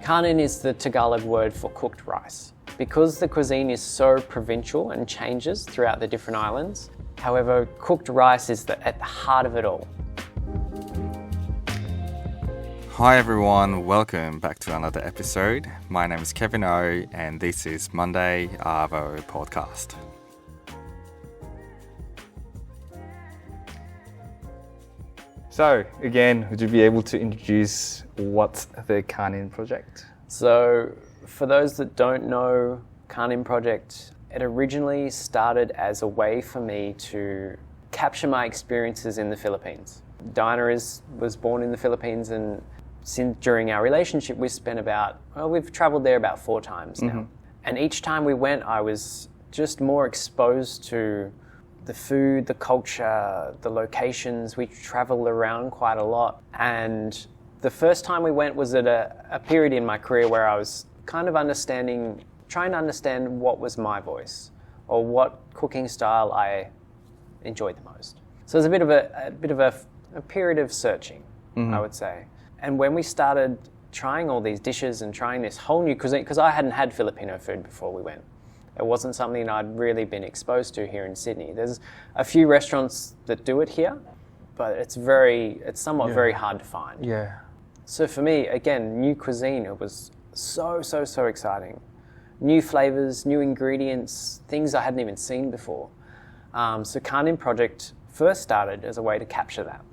Kanin is the Tagalog word for cooked rice. Because the cuisine is so provincial and changes throughout the different islands, however, cooked rice is at the heart of it all. Hi everyone, welcome back to another episode. My name is Kevin O and this is Monday Arvo podcast. So, again, would you be able to introduce what's the Kanin Project? So, for those that don't know Kanin Project, it originally started as a way for me to capture my experiences in the Philippines. Diana was born in the Philippines, and during our relationship we've traveled there about 4 times now. And each time we went, I was just more exposed to the food, the culture, the locations. We traveled around quite a lot, and the first time we went was at a period in my career where I was kind of trying to understand what was my voice or what cooking style I enjoyed the most. So it was a bit of a period of searching, I would say. And when we started trying all these dishes and trying this whole new cuisine, because I hadn't had Filipino food before we went. It wasn't something I'd really been exposed to here in Sydney. There's a few restaurants that do it here, but it's somewhat very hard to find. Yeah. So for me, again, new cuisine, it was so exciting. New flavors, new ingredients, things I hadn't even seen before. So Kanin Project first started as a way to capture that.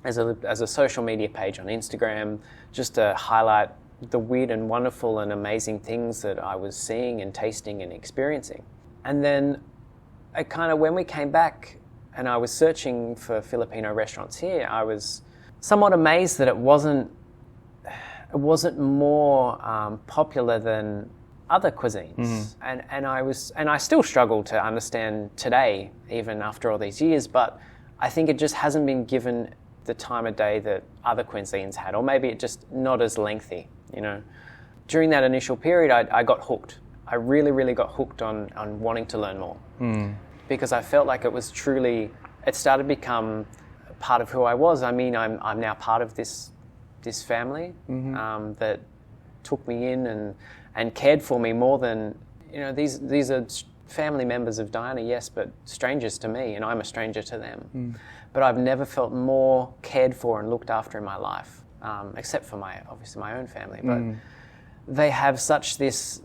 As a social media page on Instagram, just to highlight the weird and wonderful and amazing things that I was seeing and tasting and experiencing. And then when we came back and I was searching for Filipino restaurants here, I was somewhat amazed that it wasn't more popular than other cuisines. And I still struggle to understand today, even after all these years, but I think it just hasn't been given the time of day that other cuisines had, or maybe it just not as lengthy, you know. During that initial period, I got hooked. I really got hooked on wanting to learn more, because I felt like it started to become part of who I was. I mean, I'm now part of this family that took me in and cared for me more than, you know, these are family members of Diana, yes, but strangers to me, and I'm a stranger to them. But I've never felt more cared for and looked after in my life, except for obviously my own family. But they have such this,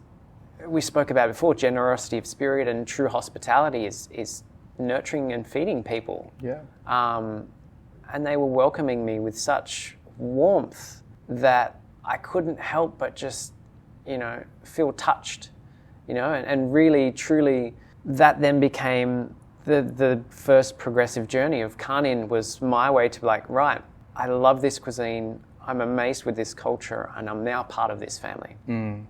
we spoke about before, generosity of spirit, and true hospitality is nurturing and feeding people. Yeah. And they were welcoming me with such warmth that I couldn't help but just, you know, feel touched, you know, and really, truly, that then became the first progressive journey of Kanin. Was my way to be like, right, I love this cuisine, I'm amazed with this culture, and I'm now part of this family. You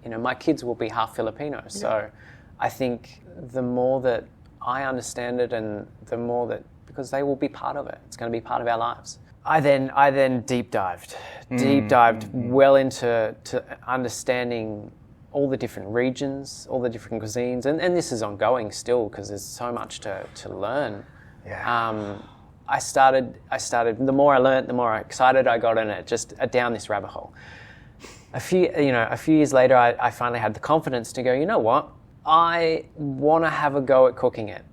know, my kids will be half Filipino, so I think the more that I understand it, and the more that, because they will be part of it, it's going to be part of our lives. I then deep dived well into understanding all the different regions, all the different cuisines, and this is ongoing still because there's so much to learn. Yeah. I started. The more I learned, the more excited I got in it, just down this rabbit hole. A few years later, I finally had the confidence to go, you know what? I want to have a go at cooking it.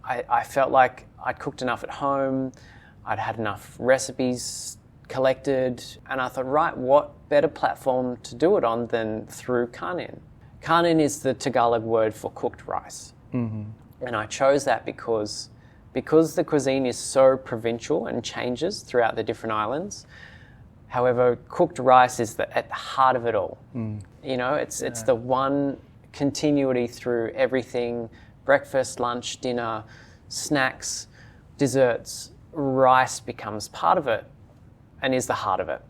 I felt like I'd cooked enough at home. I'd had enough recipes collected, and I thought, right, what better platform to do it on than through Kanin? Kanin is the Tagalog word for cooked rice. And I chose that because the cuisine is so provincial and changes throughout the different islands. However, cooked rice is at the heart of it all. You know, it's the one continuity through everything: breakfast, lunch, dinner, snacks, desserts. Rice becomes part of it and is the heart of it,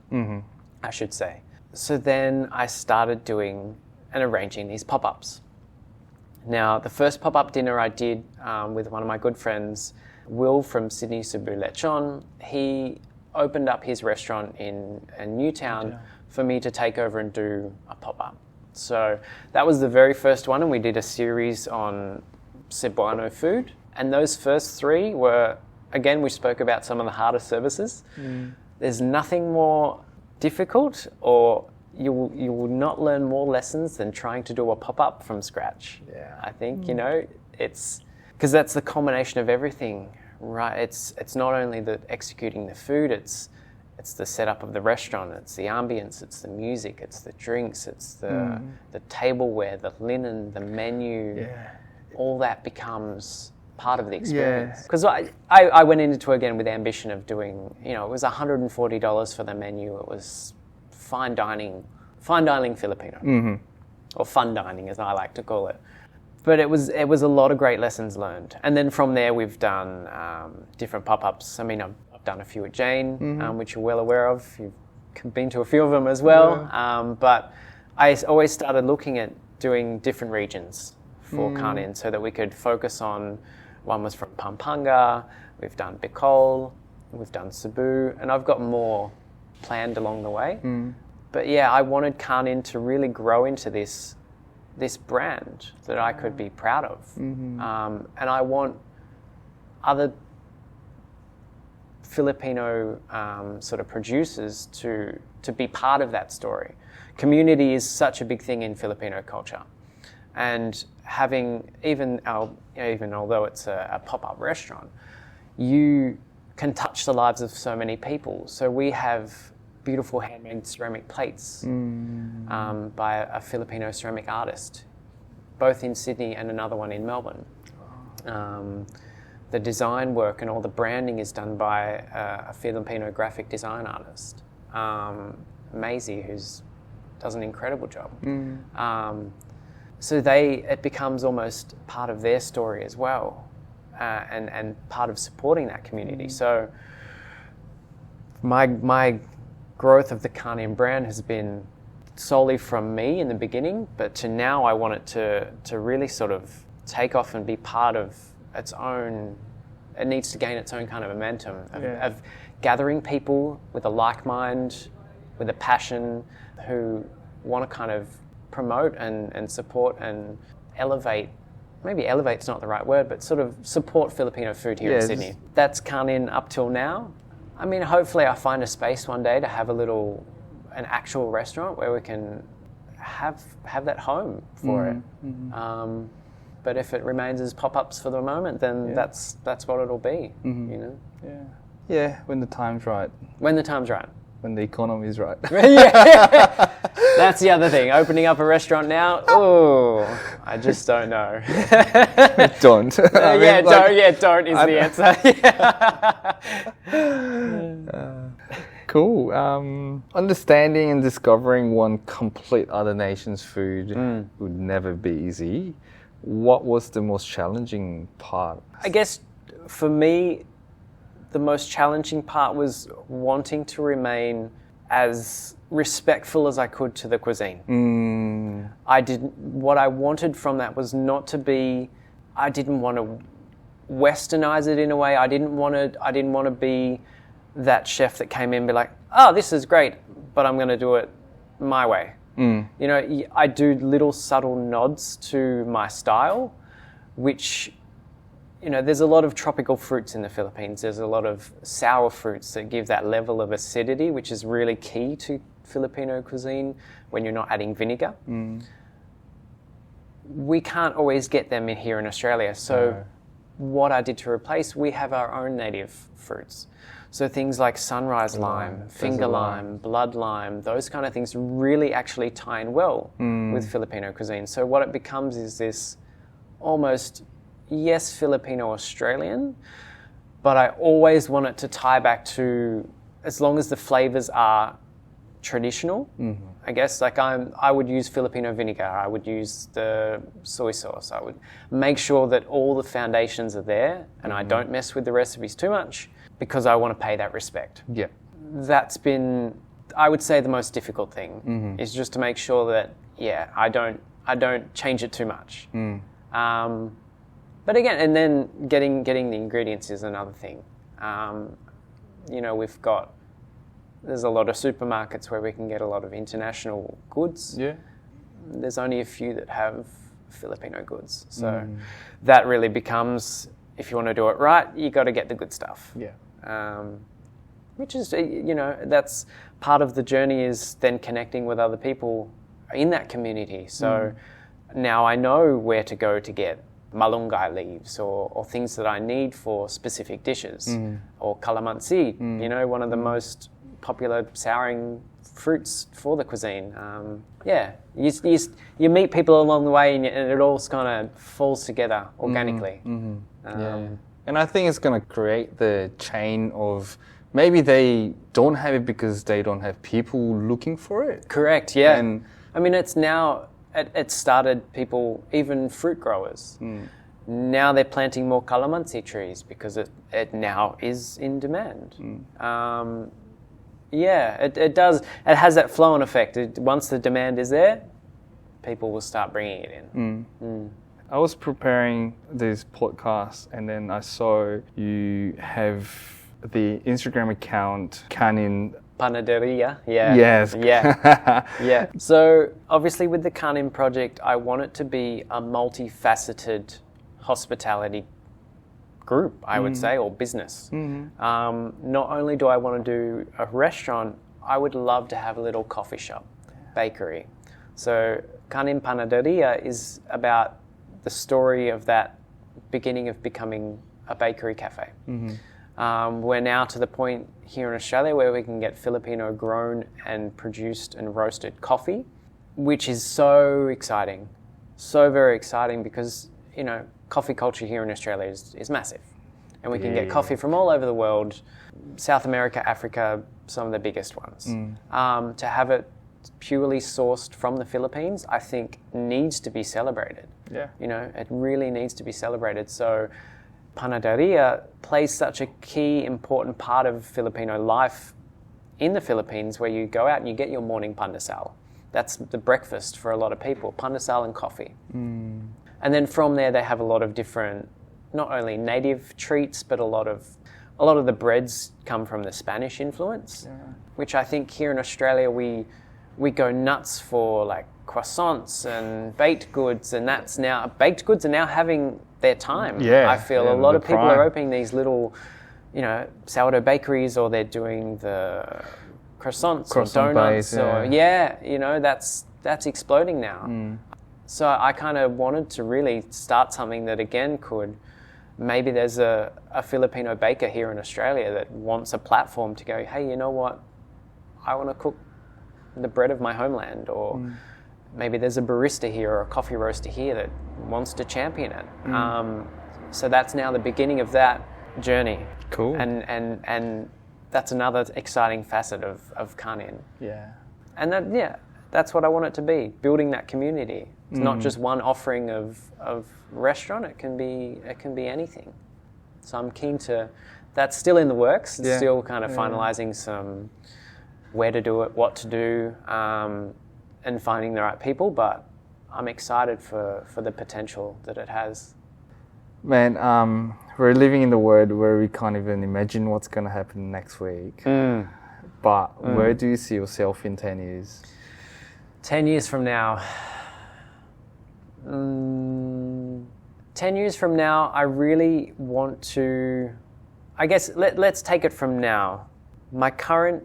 I should say. So then I started doing and arranging these pop-ups. Now, the first pop-up dinner I did with one of my good friends, Will from Sydney Cebu Lechon, he opened up his restaurant in Newtown for me to take over and do a pop-up. So that was the very first one, and we did a series on Cebuano food. And those first 3 were, again, we spoke about some of the harder services. There's nothing more difficult or you will not learn more lessons than trying to do a pop-up from scratch. Yeah. I think, it's because that's the combination of everything, right? It's not only the executing the food, it's the setup of the restaurant, it's the ambience, it's the music, it's the drinks, it's the tableware, the linen, the menu. Yeah. All that becomes part of the experience. Because I went into it again with the ambition of doing, it was $140 for the menu. It was fine dining Filipino, or fun dining as I like to call it. But it was a lot of great lessons learned. And then from there we've done different pop-ups. I mean, I've done a few at Jane, which you're well aware of. You've been to a few of them as well. Yeah. But I always started looking at doing different regions for Kanin so that we could focus on, one was from Pampanga, we've done Bicol, we've done Cebu, and I've got more planned along the way. But yeah, I wanted Kanin to really grow into this brand that I could be proud of. And I want other Filipino sort of producers to be part of that story. Community is such a big thing in Filipino culture. And having, even although it's a pop-up restaurant, you can touch the lives of so many people. So we have beautiful handmade ceramic plates by a Filipino ceramic artist, both in Sydney and another one in Melbourne. The design work and all the branding is done by a Filipino graphic design artist, Maisie, who does an incredible job. So it becomes almost part of their story as well, and part of supporting that community. So my growth of the Kanin brand has been solely from me in the beginning, but to now I want it to really sort of take off and be part of its own. It needs to gain its own kind of momentum of gathering people with a like mind, with a passion, who want to kind of promote and support and elevate. Maybe elevate's not the right word, but sort of support Filipino food here in Sydney. That's Kanin up till now. I mean, hopefully I find a space one day to have an actual restaurant where we can have that home for it. But if it remains as pop-ups for the moment, then that's what it'll be, Yeah, when the time's right. When the time's right. When the economy is right. Yeah. That's the other thing. Opening up a restaurant now, I just don't know. Don't. Don't is the answer. Cool. Understanding and discovering one complete other nation's food would never be easy. What was the most challenging part? I guess for me, the most challenging part was wanting to remain as respectful as I could to the cuisine. What I wanted from that was not to be. I didn't want to westernize it in a way. I didn't want to be that chef that came in and be like, "Oh, this is great, but I'm going to do it my way." I do little subtle nods to my style, which, there's a lot of tropical fruits in the Philippines. There's a lot of sour fruits that give that level of acidity, which is really key to Filipino cuisine when you're not adding vinegar. We can't always get them in here in Australia. So what I did to replace, we have our own native fruits. So things like sunrise lime, finger lime, blood lime, those kind of things really actually tie in well with Filipino cuisine. So what it becomes is this almost, yes, Filipino-Australian, but I always want it to tie back to, as long as the flavors are traditional, I guess, like I would use Filipino vinegar, I would use the soy sauce, I would make sure that all the foundations are there and I don't mess with the recipes too much, because I want to pay that respect. Yeah. That's been, I would say, the most difficult thing, is just to make sure that, I don't change it too much. But again, and then getting the ingredients is another thing. There's a lot of supermarkets where we can get a lot of international goods. Yeah. There's only a few that have Filipino goods. So that really becomes, if you want to do it right, you got to get the good stuff. Yeah. which is, that's part of the journey, is then connecting with other people in that community. So now I know where to go to get malungai leaves or things that I need for specific dishes, or calamansi, one of the most popular souring fruits for the cuisine. You meet people along the way, and it all kind of falls together organically. And I think it's going to create the chain of maybe they don't have it because they don't have people looking for it. Correct, yeah. And I mean, it's now, it started people, even fruit growers. Now they're planting more calamansi trees because it now is in demand. It does. It has that flow-on effect. Once the demand is there, people will start bringing it in. I was preparing this podcast, and then I saw you have the Instagram account Kanin Panaderia, yeah. Yes. Yeah. So obviously with the Kanin Project, I want it to be a multifaceted hospitality group, I would say, or business. Not only do I want to do a restaurant, I would love to have a little coffee shop, bakery. So Kanin Panaderia is about the story of that beginning of becoming a bakery cafe. We're now to the point here in Australia where we can get Filipino grown and produced and roasted coffee, which is so exciting, so very exciting, because coffee culture here in Australia is massive, and we can get coffee from all over the world, South America, Africa, some of the biggest ones. To have it purely sourced from the Philippines, I think needs to be celebrated. It really needs to be celebrated. So Panaderia plays such a key, important part of Filipino life in the Philippines, where you go out and you get your morning pandesal. That's the breakfast for a lot of people, pandesal and coffee. And then from there, they have a lot of different, not only native treats, but a lot of the breads come from the Spanish influence, which I think here in Australia we go nuts for, like croissants and baked goods, and baked goods are now having their time. I feel a lot of people are opening these little, sourdough bakeries, or they're doing the croissants or donuts, that's exploding now. So I kind of wanted to really start something that, again, maybe there's a Filipino baker here in Australia that wants a platform to go, hey, you know what, I want to cook the bread of my homeland, or maybe there's a barista here or a coffee roaster here that wants to champion it. So that's now the beginning of that journey. Cool. And that's another exciting facet of Kanin. And that's what I want it to be, building that community. It's not just one offering of restaurant. It can be anything. So I'm keen to. That's still in the works. It's still kind of finalising some where to do it, what to do, and finding the right people. But I'm excited for the potential that it has. Man, we're living in the world where we can't even imagine what's going to happen next week. But where do you see yourself in 10 years? 10 years from now. 10 years from now, I really want to, I guess, let's take it from now. My current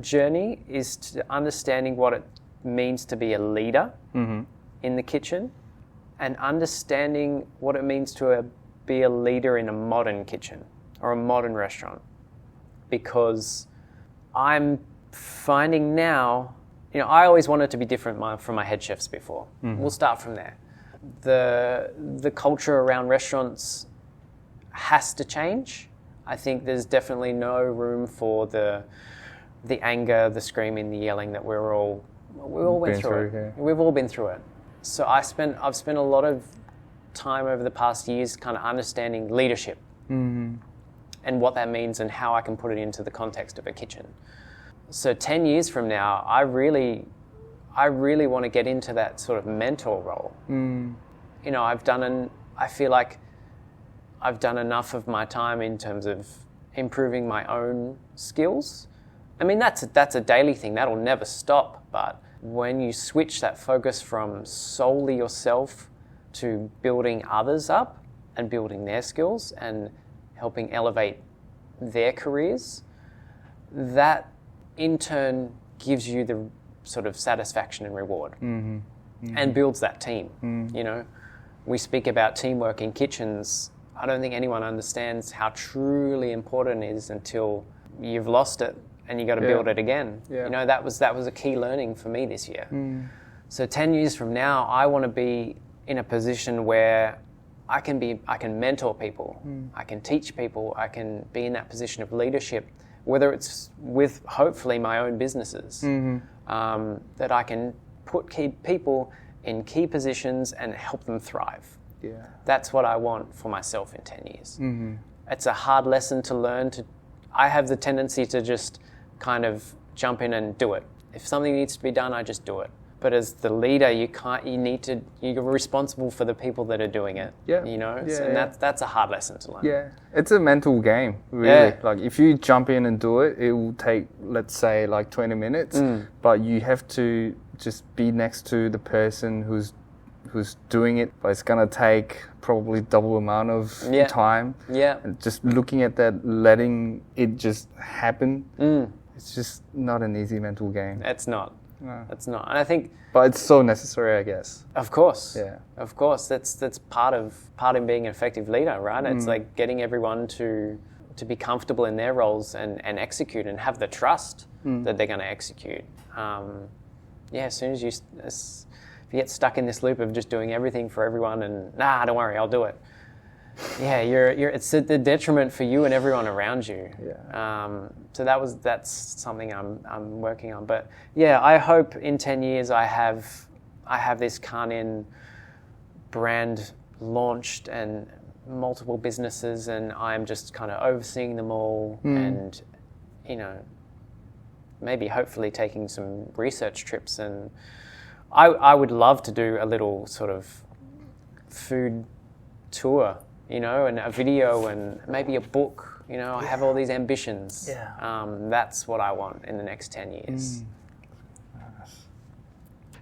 journey is to understanding what it means to be a leader in the kitchen, and understanding what it means to be a leader in a modern kitchen or a modern restaurant. Because I'm finding now, I always wanted to be different from my head chefs before. We'll start from there. The culture around restaurants has to change. I think there's definitely no room for the anger, the screaming, the yelling that we all went through it. We've all been through it. So I've spent a lot of time over the past years kind of understanding leadership and what that means and how I can put it into the context of a kitchen. So 10 years from now, I really want to get into that sort of mentor role. I feel like I've done enough of my time in terms of improving my own skills. I mean, that's a daily thing. That'll never stop. But when you switch that focus from solely yourself to building others up and building their skills and helping elevate their careers, that in turn gives you the sort of satisfaction and reward, and builds that team. You know, we speak about teamwork in kitchens. I don't think anyone understands how truly important it is until you've lost it and you got to build it again. You know, that was a key learning for me this year. So 10 years from now, I want to be in a position where I can mentor people, I can teach people, I can be in that position of leadership, whether it's with hopefully my own businesses, that I can put key people in key positions and help them thrive. Yeah. That's what I want for myself in 10 years. It's a hard lesson to learn. I have the tendency to just kind of jump in and do it. If something needs to be done, I just do it. But as the leader, you're responsible for the people that are doing it. Yeah. You know, Yeah, and that's a hard lesson to learn. Yeah, it's a mental game, really. Yeah. Like if you jump in and do it, it will take, let's say, like 20 minutes. But you have to just be next to the person who's doing it. But it's gonna take probably double amount of time. Yeah. And just looking at that, letting it just happen. It's just not an easy mental game. It's not. No. It's not. And I think, But it's so necessary, I guess. of course, Yeah. of course, that's part of being an effective leader, right? It's like getting everyone to be comfortable in their roles and execute and have the trust that they're going to execute. As soon as if you get stuck in this loop of just doing everything for everyone and don't worry, I'll do it. Yeah, it's the detriment for you and everyone around you. Yeah. So that's something I'm working on. But yeah, I hope in 10 years I have this Kanin brand launched and multiple businesses, and I'm just kind of overseeing them all, and you know, maybe hopefully taking some research trips. And I would love to do a little sort of food tour, you know, and a video and maybe a book. You know, I have all these ambitions. Yeah. That's what I want in the next 10 years.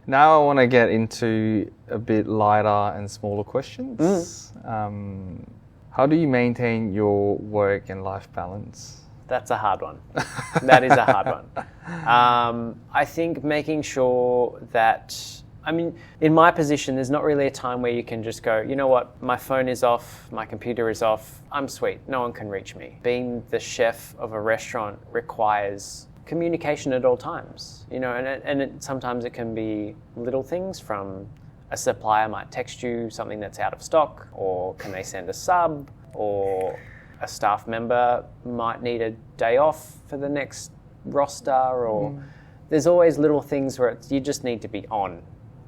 Now I want to get into a bit lighter and smaller questions. How do you maintain your work and life balance? That's a hard one. That is a hard one. I think making sure that, in my position, there's not really a time where you can just go, you know what, my phone is off, my computer is off, I'm sweet, no one can reach me. Being the chef of a restaurant requires communication at all times, you know, and sometimes it can be little things from a supplier might text you something that's out of stock, or can they send a sub, or a staff member might need a day off for the next roster, or there's always little things where you just need to be on,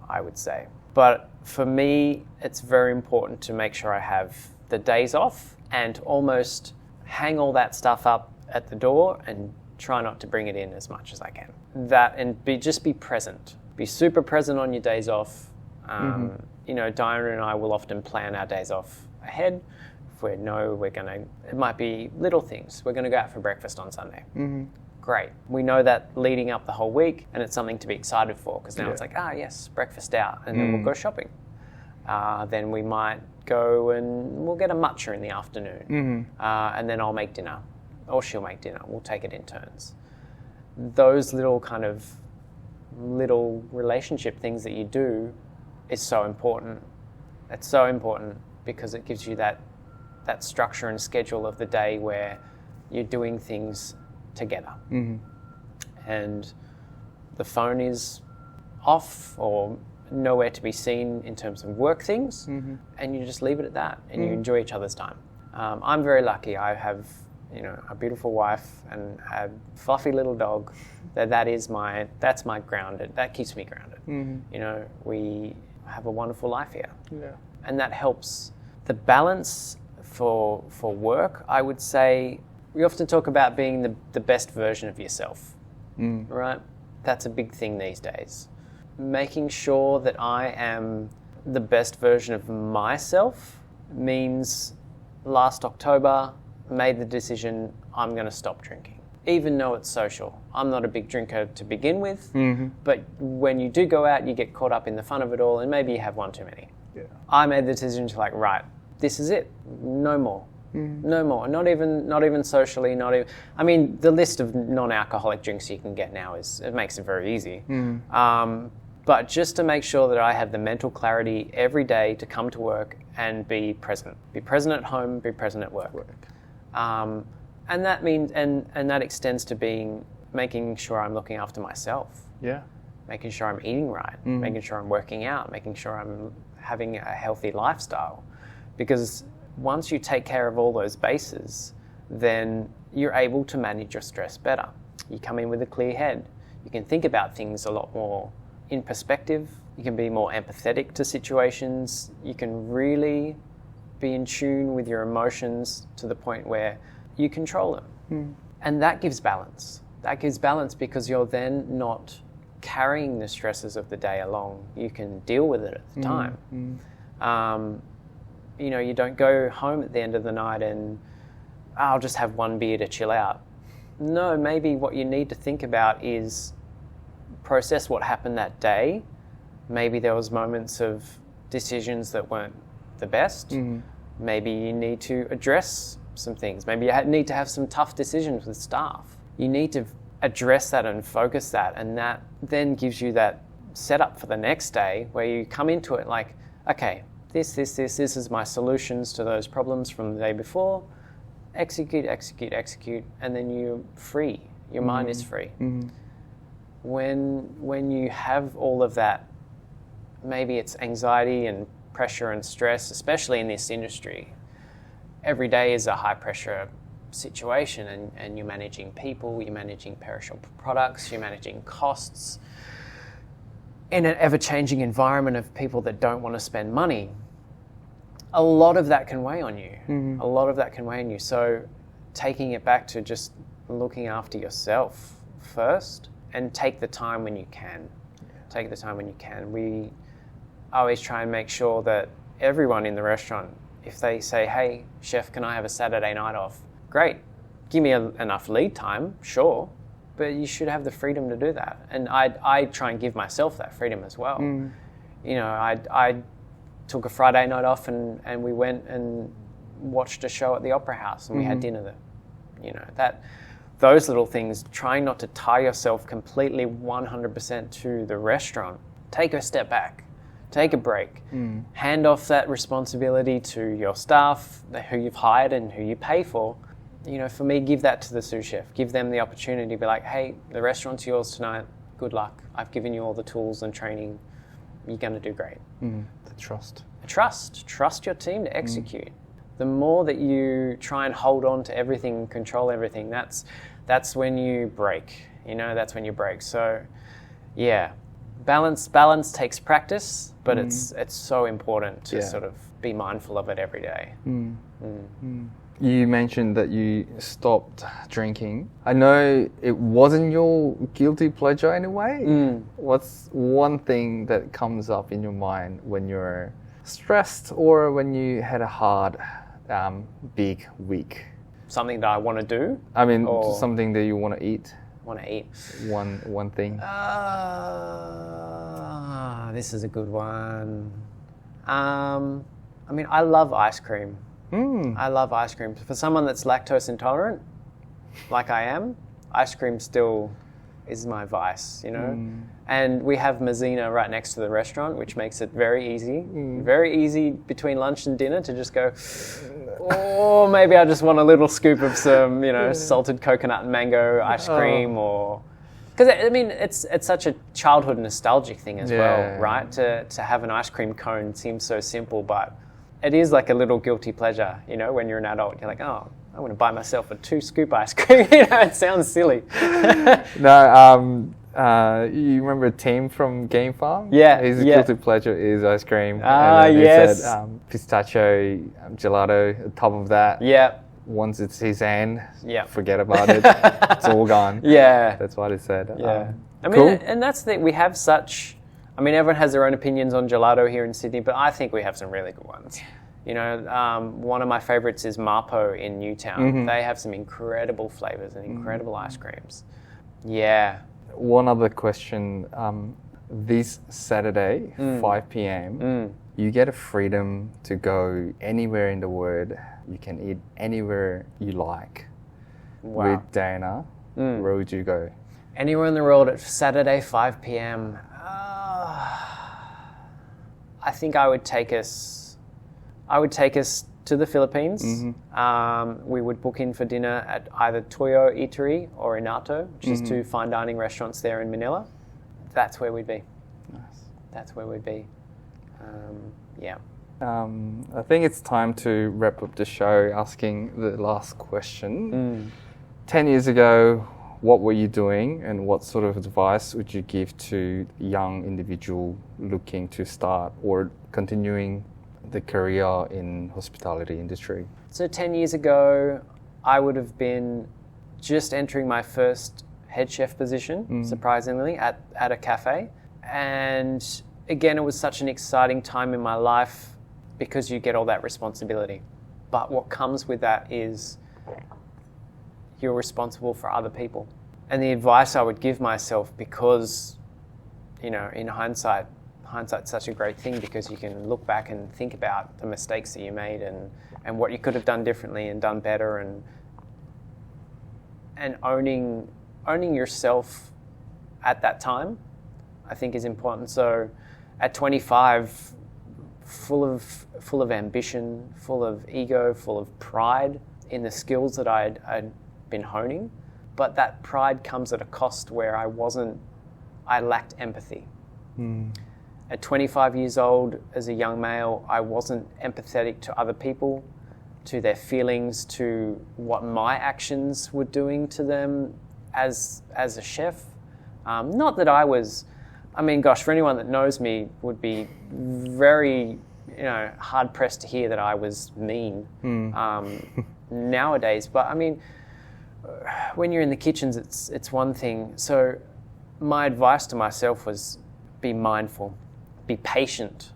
I would say. But for me, it's very important to make sure I have the days off and almost hang all that stuff up at the door and try not to bring it in as much as I can. That, and just be present. Be super present on your days off. You know, Diana and I will often plan our days off ahead. If we know it might be little things. We're going to go out for breakfast on Sunday. Great. We know that leading up the whole week, and it's something to be excited for, because now it's like, yes, breakfast out, and then we'll go shopping. Then we might go and we'll get a matcha in the afternoon, and then I'll make dinner, or she'll make dinner. We'll take it in turns. Those little relationship things that you do is so important. It's so important because it gives you that structure and schedule of the day where you're doing things together. And the phone is off or nowhere to be seen in terms of work things, and you just leave it at that, and you enjoy each other's time. I'm very lucky. I have, you know, a beautiful wife and a fluffy little dog. That's my grounded. That keeps me grounded. You know, we have a wonderful life here, and that helps. The balance for work, I would say, we often talk about being the best version of yourself, right? That's a big thing these days. Making sure that I am the best version of myself means last October made the decision I'm going to stop drinking. Even though it's social. I'm not a big drinker to begin with, but when you do go out, you get caught up in the fun of it all, and maybe you have one too many. I made the decision to right, this is it, no more. No more. Not even socially. Not even. I mean, the list of non-alcoholic drinks you can get now it makes it very easy. But just to make sure that I have the mental clarity every day to come to work and be present. Be present at home. Be present at work. And that means and that extends to making sure I'm looking after myself. Yeah. Making sure I'm eating right. Making sure I'm working out. Making sure I'm having a healthy lifestyle. Because once you take care of all those bases, then you're able to manage your stress better. You come in with a clear head. You can think about things a lot more in perspective. You can be more empathetic to situations. You can really be in tune with your emotions to the point where you control them. And that gives balance. That gives balance because you're then not carrying the stresses of the day along. You can deal with it at the time. You don't go home at the end of the night and I'll just have one beer to chill out. No, maybe what you need to think about is process what happened that day. Maybe there was moments of decisions that weren't the best. Maybe you need to address some things. Maybe you need to have some tough decisions with staff. You need to address that and focus that, and that then gives you that setup for the next day where you come into it like, okay, this is my solutions to those problems from the day before. Execute, and then you're free. Your mind is free. When you have all of that, maybe it's anxiety and pressure and stress, especially in this industry. Every day is a high pressure situation and you're managing people, you're managing perishable products, you're managing costs in an ever-changing environment of people that don't want to spend money. A lot of that can weigh on you. A lot of that can weigh on you. So taking it back to just looking after yourself first and take the time when you can. Take the time when you can. We always try and make sure that everyone in the restaurant, if they say, hey, chef, can I have a Saturday night off? Great. Give me enough lead time, sure. But you should have the freedom to do that. And I try and give myself that freedom as well. I took a Friday night off and we went and watched a show at the Opera House and we had dinner there. Those little things, trying not to tie yourself completely 100% to the restaurant. Take a step back. Take a break. Hand off that responsibility to your staff, who you've hired and who you pay for. For me, give that to the sous chef. Give them the opportunity to be like, hey, the restaurant's yours tonight. Good luck. I've given you all the tools and training. You're going to do great. The trust. Trust your team to execute. The more that you try and hold on to everything, control everything, that's when you break. That's when you break. So, yeah, balance takes practice, but it's so important to sort of be mindful of it every day. You mentioned that you stopped drinking. I know it wasn't your guilty pleasure in a way. What's one thing that comes up in your mind when you're stressed or when you had a hard, big week? Something that I want to do? I mean, something that you want to eat. Want to eat? One thing. This is a good one. I love ice cream. I love ice cream. For someone that's lactose intolerant, like I am, ice cream still is my vice, And we have Mazzina right next to the restaurant, which makes it very easy. Very easy between lunch and dinner to just go, or maybe I just want a little scoop of some, salted coconut and mango ice cream or... Because, it's such a childhood nostalgic thing as well, right? To have an ice cream cone seems so simple, but it is like a little guilty pleasure, when you're an adult. You're like, oh, I want to buy myself a 2-scoop ice cream. It sounds silly. No, you remember Tim from Game Farm? Yeah. His guilty pleasure is ice cream. Yes. He said pistachio gelato, on top of that. Yeah. Once it's his hand, forget about it. It's all gone. Yeah. That's what he said. Yeah. Cool. And that's the thing. We have such... everyone has their own opinions on gelato here in Sydney, but I think we have some really good ones. One of my favorites is Marpo in Newtown. They have some incredible flavors and incredible ice creams. Yeah. One other question. This Saturday, 5 p.m., you get a freedom to go anywhere in the world. you can eat anywhere you like Wow. with Dana, where would you go? Anywhere in the world at Saturday, 5 p.m. I think I would take us to the Philippines. We would book in for dinner at either Toyo Eatery or Inato, which is two fine dining restaurants there in Manila. That's where we'd be. Nice. That's where we'd be. Yeah. I think it's time to wrap up the show asking the last question. 10 years ago, what were you doing and what sort of advice would you give to a young individual looking to start or continuing the career in hospitality industry? So 10 years ago, I would have been just entering my first head chef position, surprisingly, at a cafe. And again, it was such an exciting time in my life because you get all that responsibility. But what comes with that is you're responsible for other people. And the advice I would give myself, because, you know, in hindsight's such a great thing because you can look back and think about the mistakes that you made and what you could have done differently and done better, and owning yourself at that time, I think is important. So at 25, full of ambition, full of ego, full of pride in the skills that I'd been honing, but that pride comes at a cost where I lacked empathy. At 25 years old, as a young male, I wasn't empathetic to other people, to their feelings, to what my actions were doing to them as a chef. Not that I was, for anyone that knows me would be very, hard pressed to hear that I was mean nowadays. But when you're in the kitchens, it's one thing. So my advice to myself was be mindful, be patient.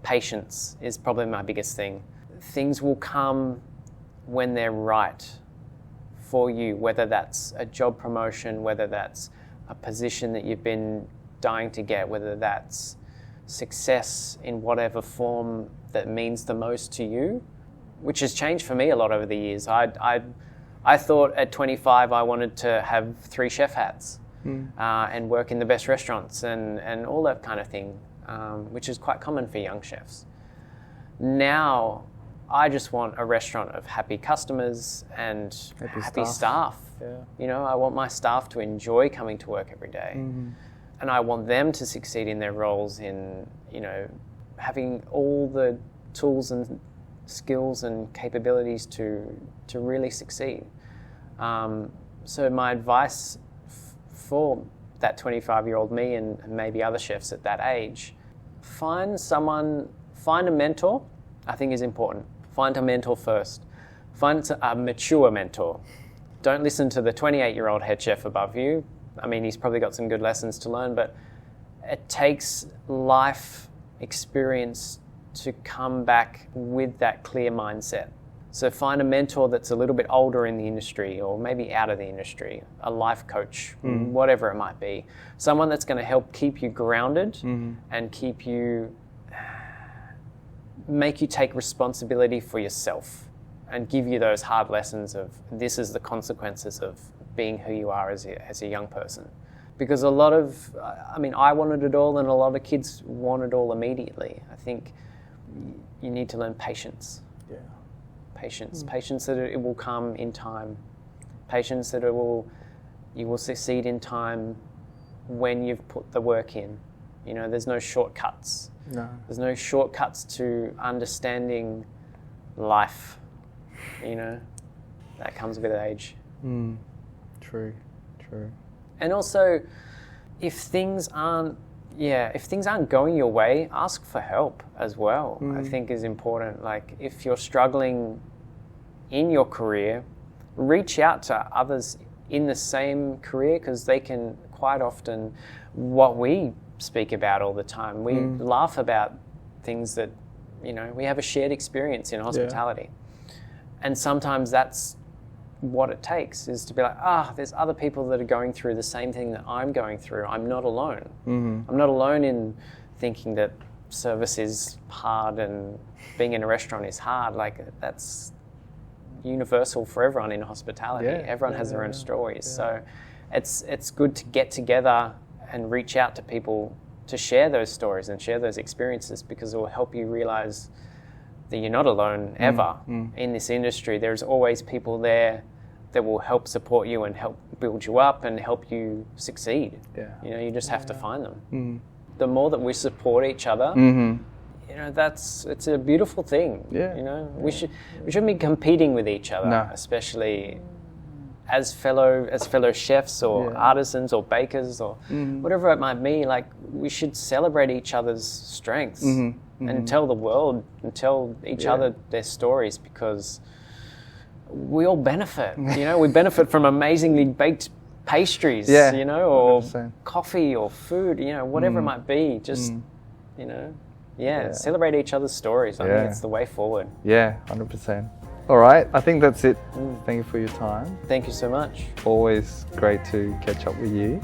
Patience is probably my biggest thing. Things will come when they're right for you, whether that's a job promotion, whether that's a position that you've been dying to get, whether that's success in whatever form that means the most to you, which has changed for me a lot over the years. I thought at 25 I wanted to have 3 chef hats and work in the best restaurants and all that kind of thing, which is quite common for young chefs. Now I just want a restaurant of happy customers and happy staff. Yeah. I want my staff to enjoy coming to work every day. And I want them to succeed in their roles in, having all the tools and skills and capabilities to really succeed. So my advice for that 25-year-old me and maybe other chefs at that age, find a mentor, I think is important. Find a mentor first. Find a mature mentor. Don't listen to the 28-year-old head chef above you. He's probably got some good lessons to learn, but it takes life experience to come back with that clear mindset. So find a mentor that's a little bit older in the industry or maybe out of the industry, a life coach, whatever it might be. Someone that's going to help keep you grounded and make you take responsibility for yourself and give you those hard lessons of this is the consequences of being who you are as a young person. Because I wanted it all and a lot of kids want it all immediately. I think you need to learn patience. Yeah. Patience that it will come in time. Patience that you will succeed in time when you've put the work in. There's no shortcuts. No. There's no shortcuts to understanding life. That comes with age. True. And also, if things aren't going your way, ask for help as well. I think is important. Like if you're struggling in your career, reach out to others in the same career because they can quite often, what we speak about all the time, we laugh about things that, we have a shared experience in hospitality. Yeah. And sometimes that's what it takes, is to be like, there's other people that are going through the same thing that I'm going through. I'm not alone. I'm not alone in thinking that service is hard and being in a restaurant is hard. Like that's universal for everyone in hospitality. Yeah, Everyone has their own stories. So it's good to get together and reach out to people to share those stories and share those experiences, because it will help you realize that you're not alone ever in this industry. There's always people there that will help support you and help build you up and help you succeed. Yeah. You know, you just have to find them. The more that we support each other, you know, it's a beautiful thing. Yeah. You know, we shouldn't be competing with each other, No. especially as fellow chefs or artisans or bakers or whatever it might be. Like, we should celebrate each other's strengths and tell the world and tell each other their stories, because we all benefit. You know, we benefit from amazingly baked pastries, you know, or 100%. coffee or food, you know, whatever it might be. Just, you know, celebrate each other's stories. I think it's the way forward. Yeah, 100%. All right, I think that's it. Thank you for your time. Thank you so much. Always great to catch up with you.